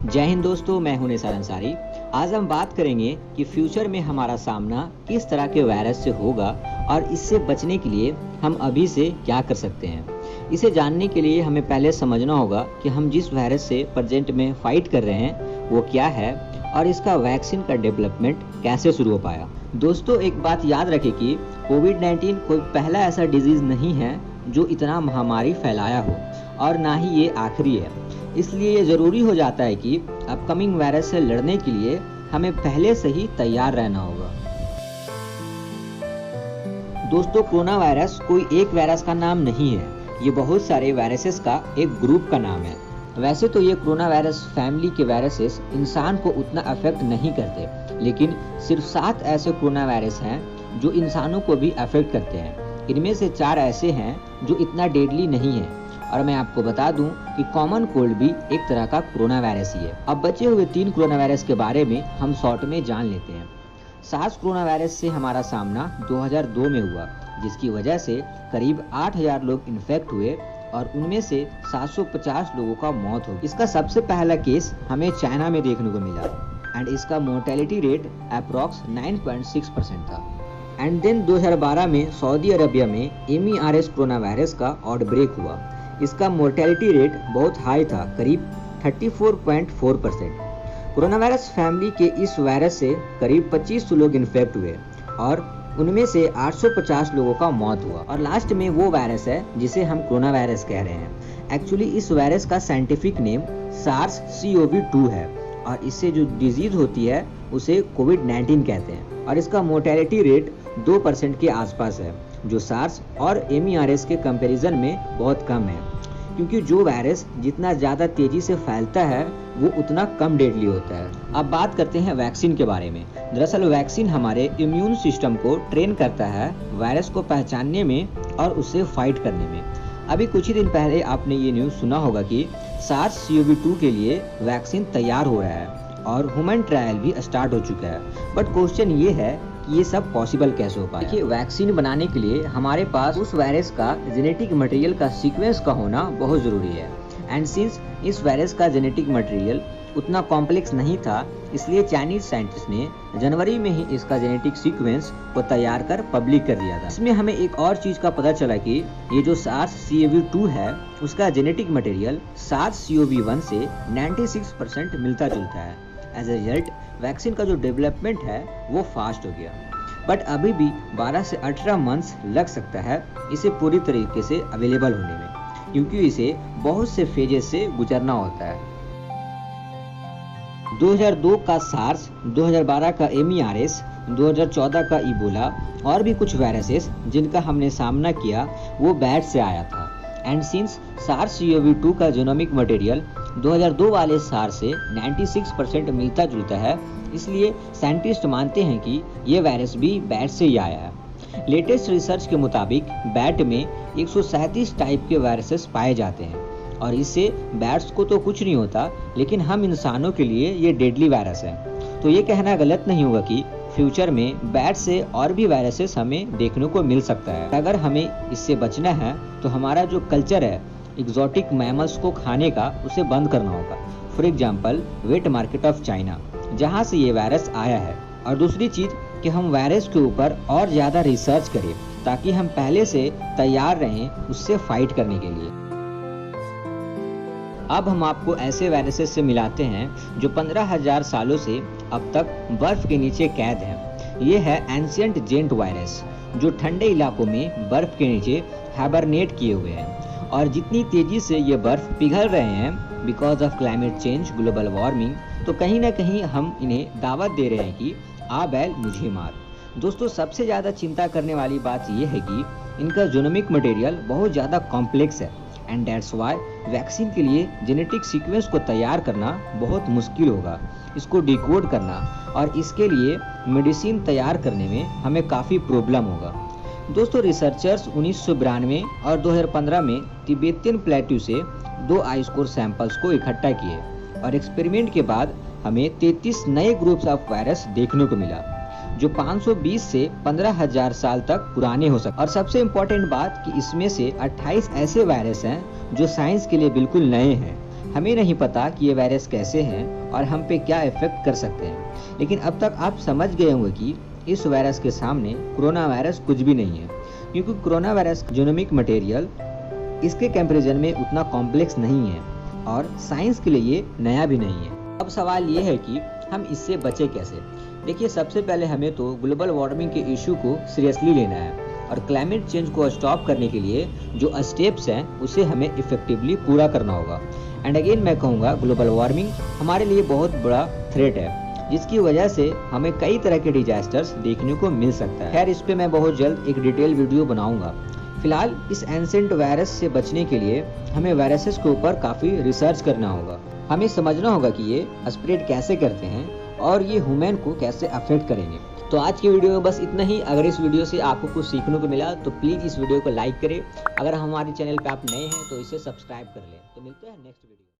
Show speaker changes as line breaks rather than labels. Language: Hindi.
जय हिंद दोस्तों, मैं हूं निसार अंसारी। आज हम बात करेंगे कि फ्यूचर में हमारा सामना किस तरह के वायरस से होगा और इससे बचने के लिए हम अभी से क्या कर सकते हैं। इसे जानने के लिए हमें पहले समझना होगा कि हम जिस वायरस से प्रेजेंट में फाइट कर रहे हैं वो क्या है और इसका वैक्सीन का डेवलपमेंट कैसे शुरू हो पाया। दोस्तों, एक बात याद रखें कि कोविड-19 कोई पहला ऐसा डिजीज नहीं है जो इतना महामारी फैलाया हो और ना ही ये आखिरी है। इसलिए ये ज़रूरी हो जाता है कि अपकमिंग वायरस से लड़ने के लिए हमें पहले से ही तैयार रहना होगा। दोस्तों, कोरोना वायरस कोई एक वायरस का नाम नहीं है, ये बहुत सारे वायरसेस का एक ग्रुप का नाम है। वैसे तो ये कोरोना वायरस फैमिली के वायरसेस इंसान को उतना अफेक्ट नहीं करते, लेकिन सिर्फ 7 ऐसे कोरोना वायरस हैं जो इंसानों को भी अफेक्ट करते हैं। इनमें से 4 ऐसे हैं जो इतना डेडली नहीं है। और मैं आपको बता दूं कि कॉमन कोल्ड भी एक तरह का कोरोना वायरस ही है। अब बचे हुए 3 कोरोना वायरस के बारे में हम शॉर्ट में जान लेते हैं। सार्स कोरोना वायरस से हमारा सामना 2002 में हुआ, जिसकी वजह से करीब 8000 लोग इन्फेक्ट हुए और उनमें से 750 लोगों का मौत हो गई। इसका सबसे पहला केस हमें चाइना में देखने को मिला एंड इसका मोर्टेलिटी रेट अप्रॉक्स 9.6% था। एंड देन 2012 में सऊदी अरबिया में MERS कोरोना वायरस का आउटब्रेक हुआ। इसका मोर्टेलिटी रेट बहुत हाई था, करीब 34.4%। कोरोना वायरस फैमिली के इस वायरस से करीब 2500 लोग इन्फेक्ट हुए और उनमें से 850 लोगों का मौत हुआ। और लास्ट में वो वायरस है जिसे हम कोरोना वायरस कह रहे हैं। एक्चुअली इस वायरस का साइंटिफिक नेम SARS-CoV-2 है और इससे जो डिजीज होती है उसे कोविड-19 कहते हैं और इसका मोर्टेलिटी रेट 2% के आसपास है, जो सार्स और MERS के कंपैरिजन में बहुत कम है, क्योंकि जो वायरस जितना ज़्यादा तेजी से फैलता है वो उतना कम डेडली होता है। अब बात करते हैं वैक्सीन के बारे में। दरअसल वैक्सीन हमारे इम्यून सिस्टम को ट्रेन करता है वायरस को पहचानने में और उससे फाइट करने में। अभी कुछ ही दिन पहले आपने ये न्यूज़ सुना होगा कि SARS-CoV-2 के लिए वैक्सीन तैयार हो रहा है और ह्यूमन ट्रायल भी स्टार्ट हो चुका है। बट क्वेश्चन ये है कि ये सब पॉसिबल कैसे हो पाया। देखिए, वैक्सीन बनाने के लिए हमारे पास उस वायरस का जेनेटिक मटेरियल का सीक्वेंस का होना बहुत ज़रूरी है। एंड सिंस इस वायरस का जेनेटिक मटेरियल उतना कॉम्प्लेक्स नहीं था, इसलिए चाइनीज साइंटिस्ट ने जनवरी में ही इसका जेनेटिक सीक्वेंस को तैयार कर पब्लिक कर दिया था। इसमें हमें एक और चीज़ का पता चला कि ये जो SARS-CoV-2 है उसका जेनेटिक मटेरियल SARS-CoV-1 से 96% मिलता जुलता है। एज ए रिजल्ट वैक्सीन का जो डेवलपमेंट है वो फास्ट हो गया। बट अभी भी 12 से 18 मंथ्स लग सकता है इसे पूरी तरीके से अवेलेबल होने में, क्योंकि इसे बहुत से फेजेस से गुजरना होता है। 2002 का सार्स, 2012 का MERS, 2014 का इबोला और भी कुछ वायरसेस जिनका हमने सामना किया वो बैट से आया था। एंड सिंस SARS-CoV-2 का जीनोमिक मटेरियल 2002 वाले सार्स से 96% मिलता जुलता है, इसलिए साइंटिस्ट मानते हैं कि ये वायरस भी बैट से ही आया है। लेटेस्ट रिसर्च के मुताबिक बैट में 137 टाइप के वायरसेस पाए जाते हैं और इससे बैट्स को तो कुछ नहीं होता, लेकिन हम इंसानों के लिए ये डेडली वायरस है। तो ये कहना गलत नहीं होगा कि फ्यूचर में बैट से और भी वायरसेस हमें देखने को मिल सकता है। अगर हमें इससे बचना है तो हमारा जो कल्चर है एक्सोटिक मैमल्स को खाने का, उसे बंद करना होगा। For example wait market of China, जहाँ से ये वायरस आया है। और दूसरी चीज़ कि हम वायरस के ऊपर और ज़्यादा रिसर्च करें ताकि हम पहले से तैयार रहें उससे फाइट करने के लिए। अब हम आपको ऐसे वायरसेस से मिलाते हैं जो 15,000 सालों से अब तक बर्फ के नीचे कैद हैं। ये है एंशिएंट जेंट वायरस, जो ठंडे इलाकों में बर्फ के नीचे हाइबरनेट किए हुए हैं और जितनी तेजी से ये बर्फ पिघल रहे हैं because of climate change, global warming, तो कहीं ना कहीं हम इन्हें दावत दे रहे हैं कि आ बैल मुझे मार। दोस्तों, सबसे ज़्यादा चिंता करने वाली बात यह है कि इनका जीनोमिक मटेरियल बहुत ज़्यादा कॉम्प्लेक्स है एंड दैट्स वाई वैक्सीन के लिए जेनेटिक सीक्वेंस को तैयार करना बहुत मुश्किल होगा, इसको डिकोड करना, और इसके लिए मेडिसिन तैयार करने में हमें काफ़ी प्रॉब्लम होगा। दोस्तों, रिसर्चर्स 1992 और 2015 में तिब्बतियन प्लेट्यू से 2 आइसकोर सैंपल्स को इकट्ठा किए और एक्सपेरिमेंट के बाद हमें 33 नए ग्रुप्स ऑफ वायरस देखने को मिला जो 520 से 15,000 साल तक पुराने हो सकते। और सबसे इम्पोर्टेंट बात कि इसमें से 28 ऐसे वायरस हैं जो साइंस के लिए बिल्कुल नए हैं। हमें नहीं पता कि ये वायरस कैसे हैं और हम पे क्या इफेक्ट कर सकते हैं, लेकिन अब तक आप समझ गए होंगे कि इस वायरस के सामने कोरोना वायरस कुछ भी नहीं है, क्योंकि कोरोना वायरस जीनोमिक मटेरियल इसके कंपैरिजन में उतना कॉम्प्लेक्स नहीं है और साइंस के लिए ये नया भी नहीं है। अब सवाल ये है कि हम इससे बचे कैसे। देखिए, सबसे पहले हमें तो ग्लोबल वार्मिंग के इशू को सीरियसली लेना है और क्लाइमेट चेंज को स्टॉप करने के लिए जो स्टेप्स हैं उसे हमें इफेक्टिवली पूरा करना होगा। एंड अगेन मैं कहूँगा, ग्लोबल वार्मिंग हमारे लिए बहुत बड़ा थ्रेट है, जिसकी वजह से हमें कई तरह के डिजास्टर्स देखने को मिल सकता है। खैर, इस पे मैं बहुत जल्द एक डिटेल वीडियो बनाऊंगा। फिलहाल इस एंसेंट वायरस से बचने के लिए हमें वायरसेस के ऊपर काफ़ी रिसर्च करना होगा। हमें समझना होगा कि ये स्प्रेड कैसे करते हैं और ये ह्यूमन को कैसे अफेक्ट करेंगे। तो आज की वीडियो में बस इतना ही। अगर इस वीडियो से आपको कुछ सीखने को मिला तो प्लीज़ इस वीडियो को लाइक करें। अगर हमारे चैनल पे आप नए हैं तो इसे सब्सक्राइब कर लें। तो मिलते हैं नेक्स्ट वीडियो।